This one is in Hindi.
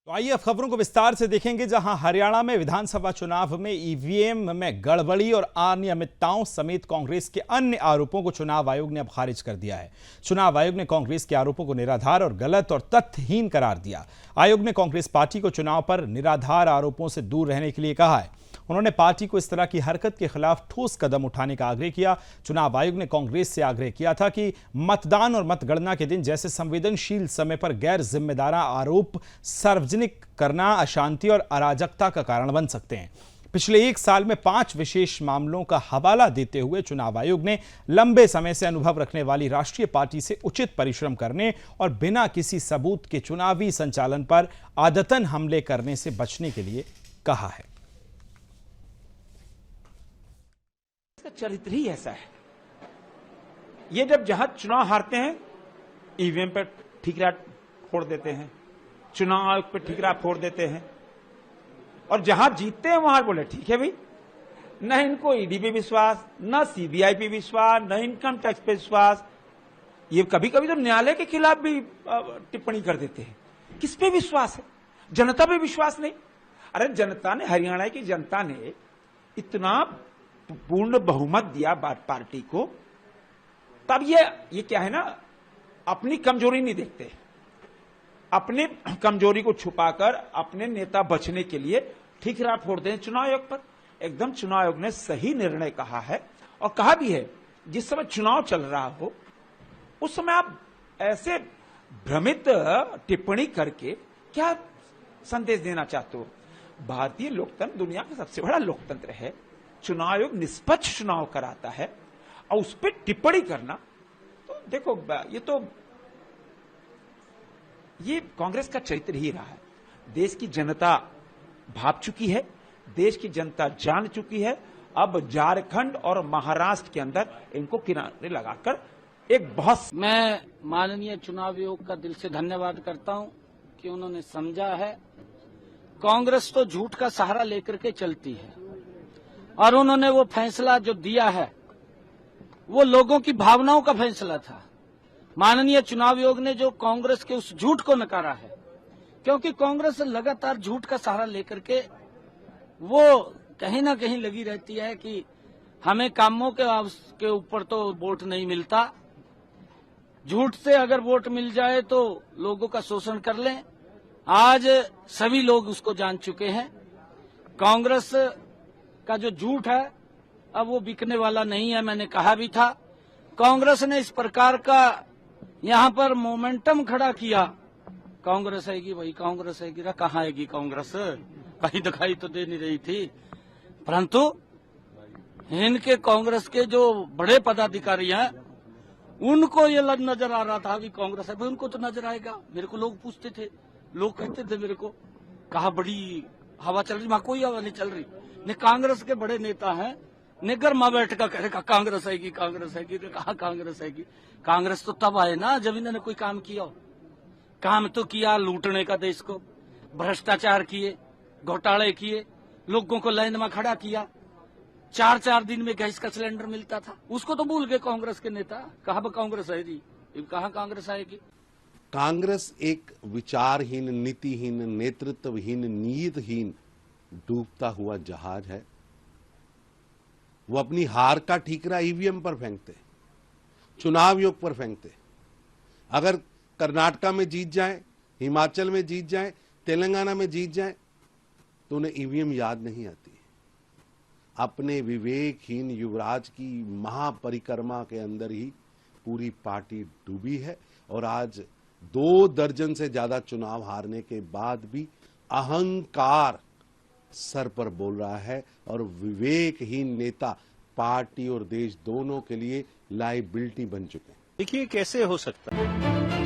तो आइए अब खबरों को विस्तार से देखेंगे, जहां हरियाणा में विधानसभा चुनाव में ईवीएम में गड़बड़ी और अनियमितताओं समेत कांग्रेस के अन्य आरोपों को चुनाव आयोग ने अब खारिज कर दिया है। चुनाव आयोग ने कांग्रेस के आरोपों को निराधार और गलत और तथ्यहीन करार दिया। आयोग ने कांग्रेस पार्टी को चुनाव पर निराधार आरोपों से दूर रहने के लिए कहा है। उन्होंने पार्टी को इस तरह की हरकत के खिलाफ ठोस कदम उठाने का आग्रह किया। चुनाव आयोग ने कांग्रेस से आग्रह किया था कि मतदान और मतगणना के दिन जैसे संवेदनशील समय पर गैर जिम्मेदार आरोप सार्वजनिक करना अशांति और अराजकता का कारण बन सकते हैं। पिछले एक साल में 5 विशेष मामलों का हवाला देते हुए चुनाव आयोग ने लंबे समय से अनुभव रखने वाली राष्ट्रीय पार्टी से उचित परिश्रम करने और बिना किसी सबूत के चुनावी संचालन पर आदतन हमले करने से बचने के लिए कहा है। चरित्र ही ऐसा है। ये जब जहां चुनाव हारते हैं ईवीएम पर ठीकरा फोड़ देते हैं, चुनाव आयोग पर ठीकरा फोड़ देते हैं, और जहां जीतते हैं वहां बोले ठीक है भाई, न इनको ईडी पे विश्वास, न सीबीआई पे विश्वास, न इनकम टैक्स पे विश्वास। ये कभी कभी तो न्यायालय के खिलाफ भी टिप्पणी कर देते हैं। किस पे विश्वास है? जनता पे विश्वास नहीं। अरे जनता ने, हरियाणा की जनता ने इतना पूर्ण बहुमत दिया पार्टी को, तब ये क्या है ना, अपनी कमजोरी नहीं देखते, अपनी कमजोरी को छुपाकर अपने नेता बचने के लिए ठीकरा फोड़ते हैं चुनाव आयोग पर। एकदम चुनाव आयोग ने सही निर्णय कहा है, और कहा भी है जिस समय चुनाव चल रहा हो उस समय आप ऐसे भ्रमित टिप्पणी करके क्या संदेश देना चाहते हो? भारतीय लोकतंत्र दुनिया का सबसे बड़ा लोकतंत्र है। चुनाव आयोग निष्पक्ष चुनाव कराता है, और उस पर टिप्पणी करना, तो देखो ये कांग्रेस का चरित्र ही रहा है। देश की जनता भाप चुकी है, देश की जनता जान चुकी है। अब झारखंड और महाराष्ट्र के अंदर इनको किनारे लगाकर एक बहुत। मैं माननीय चुनाव आयोग का दिल से धन्यवाद करता हूं कि उन्होंने समझा है कांग्रेस तो झूठ का सहारा लेकर के चलती है, और उन्होंने वो फैसला जो दिया है वो लोगों की भावनाओं का फैसला था। माननीय चुनाव आयोग ने जो कांग्रेस के उस झूठ को नकारा है, क्योंकि कांग्रेस लगातार झूठ का सहारा लेकर के वो कहीं ना कहीं लगी रहती है कि हमें कामों के ऊपर तो वोट नहीं मिलता, झूठ से अगर वोट मिल जाए तो लोगों का शोषण कर लें। आज सभी लोग उसको जान चुके हैं। कांग्रेस का जो झूठ है अब वो बिकने वाला नहीं है। मैंने कहा भी था, कांग्रेस ने इस प्रकार का यहां पर मोमेंटम खड़ा किया, कांग्रेस आएगी वही कांग्रेस आएगी, कहाँ आएगी कांग्रेस? कहीं दिखाई तो दे नहीं रही थी। परंतु इनके कांग्रेस के जो बड़े पदाधिकारी हैं उनको ये नजर आ रहा था कि कांग्रेस है, उनको तो नजर आएगा। मेरे को लोग पूछते थे, लोग कहते थे मेरे को, कहा बड़ी हवा चल रही, वहां कोई हवा नहीं चल रही। ने कांग्रेस के बड़े नेता हैं, निगर मां बैठ का कहेगा कांग्रेस आएगी कांग्रेस आएगी, कहा कांग्रेस आएगी। कांग्रेस तो तब आए ना जब इन्होंने कोई काम किया हो। काम तो किया लूटने का, देश को भ्रष्टाचार किए, घोटाले किए, लोगों को लाइन में खड़ा किया। 4-4 दिन में गैस का सिलेंडर मिलता था, उसको तो भूल गए कांग्रेस के नेता। कहा कांग्रेस आएगी, कहा कांग्रेस आएगी। कांग्रेस एक विचारहीन, नीतिहीन, नेतृत्वहीन, नीतिहीन डूबता हुआ जहाज है। वो अपनी हार का ठीकरा ईवीएम पर फेंकते, चुनाव आयोग पर फेंकते। अगर कर्नाटका में जीत जाए, हिमाचल में जीत जाए, तेलंगाना में जीत जाए, तो उन्हें ईवीएम याद नहीं आती। अपने विवेकहीन युवराज की महापरिक्रमा के अंदर ही पूरी पार्टी डूबी है, और आज 2 दर्जन से ज्यादा चुनाव हारने के बाद भी अहंकार सर पर बोल रहा है, और विवेकहीन नेता पार्टी और देश दोनों के लिए लायबिलिटी बन चुके हैं। देखिए कैसे हो सकता है।